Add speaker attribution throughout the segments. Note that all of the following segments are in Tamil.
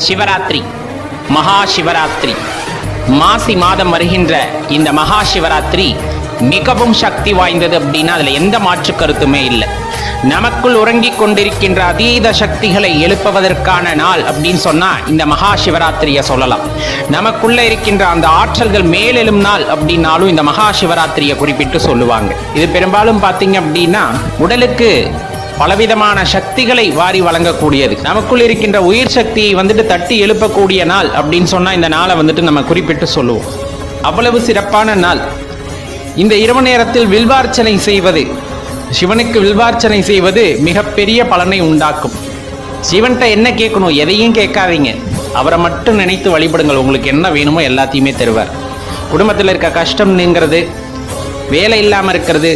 Speaker 1: சிவராத்திரி, மகா சிவராத்திரி, மாசி மாதம் வருகின்ற இந்த மகா சிவராத்திரி மிகவும் சக்தி வாய்ந்தது அப்படின்னா அதுல எந்த மாற்று கருத்துமே இல்லை. நமக்குள் உறங்கிக் கொண்டிருக்கின்ற அதீத சக்திகளை எழுப்புவதற்கான நாள் அப்படின்னு சொன்னா இந்த மகா சிவராத்திரியை சொல்லலாம். நமக்குள்ள இருக்கின்ற அந்த ஆற்றல்கள் மேலெழும் நாள் அப்படின்னாலும் இந்த மகா சிவராத்திரியை குறிப்பிட்டு சொல்லுவாங்க. இது பெரும்பாலும் பார்த்தீங்க அப்படின்னா உடலுக்கு பலவிதமான சக்திகளை வாரி வழங்கக்கூடியது. நமக்குள் இருக்கின்ற உயிர் சக்தியை தட்டி எழுப்பக்கூடிய நாள் அப்படின்னு சொன்னா இந்த நாளை நம்ம குறிப்பிட்டு சொல்லுவோம். அவ்வளவு சிறப்பான நாள். இந்த இரவு நேரத்தில் வில்வார்ச்சனை செய்வது, சிவனுக்கு வில்வார்ச்சனை செய்வது மிகப்பெரிய பலனை உண்டாக்கும். சிவன்கிட்ட என்ன கேட்கணும்? எதையும் கேட்காதீங்க, அவரை மட்டும் நினைத்து வழிபடுங்கள். உங்களுக்கு என்ன வேணுமோ எல்லாத்தையுமே தருவார். குடும்பத்தில் இருக்க கஷ்டம் நீங்கிறது, வேலை இல்லாமல் இருக்கிறது,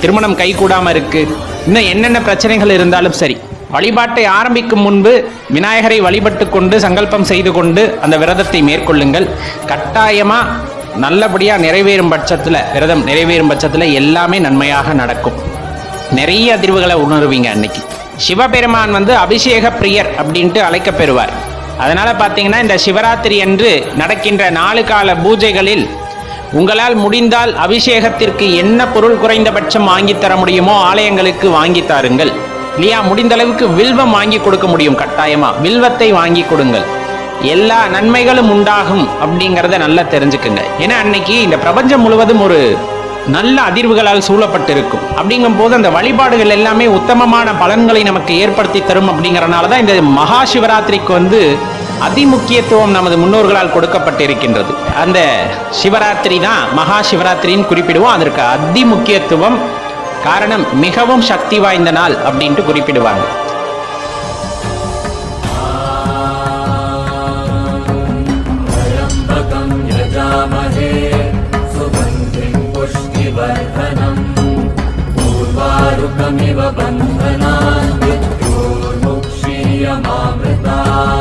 Speaker 1: திருமணம் கைகூடாமல் இருக்கு, இன்னும் என்னென்ன பிரச்சனைகள் இருந்தாலும் சரி, வழிபாட்டை ஆரம்பிக்கும் முன்பு விநாயகரை வழிபட்டு கொண்டு சங்கல்பம் செய்து கொண்டு அந்த விரதத்தை மேற்கொள்ளுங்கள். கட்டாயமா நல்லபடியா நிறைவேறும் பட்சத்தில், விரதம் நிறைவேறும் பட்சத்தில் எல்லாமே நன்மையாக நடக்கும். நிறைய அதிர்வுகளை உணர்வீங்க. அன்னைக்கு சிவபெருமான் அபிஷேக பிரியர் அப்படின்ட்டு அழைக்கப்பெறுவார். அதனால பார்த்தீங்கன்னா இந்த சிவராத்திரி அன்று நடக்கின்ற 4 கால பூஜைகளில் உங்களால் முடிந்தால் அபிஷேகத்திற்கு என்ன பொருள் குறைந்தபட்சம் வாங்கி தர முடியுமோ ஆலயங்களுக்கு வாங்கி தாருங்கள். இல்லையா, முடிந்த அளவுக்கு வில்வம் வாங்கி கொடுக்க முடியும், கட்டாயமா வில்வத்தை வாங்கி கொடுங்கள். எல்லா நன்மைகளும் உண்டாகும் அப்படிங்கிறத நல்லா தெரிஞ்சுக்குங்க. ஏன்னா அன்னைக்கு இந்த பிரபஞ்சம் முழுவதும் ஒரு நல்ல அதிர்வுகளால் சூழப்பட்டிருக்கும். அப்படிங்கும் போது அந்த வழிபாடுகள் எல்லாமே உத்தமமான பலன்களை நமக்கு ஏற்படுத்தி தரும். அப்படிங்கிறனால தான் இந்த மகா சிவராத்திரிக்கு அதிமுக்கியத்துவம் நமது முன்னோர்களால் கொடுக்கப்பட்டிருக்கின்றது. அந்த சிவராத்திரி தான் மகா சிவராத்திரின்னு குறிப்பிடுவோம். அதற்கு அதிமுக்கியத்துவம் காரணம் மிகவும் சக்தி வாய்ந்த நாள் அப்படின்ட்டு குறிப்பிடுவாங்க.
Speaker 2: पूर्वारुकमिव बन्धनान् मृत्योर्मुक्षीयमामृतात्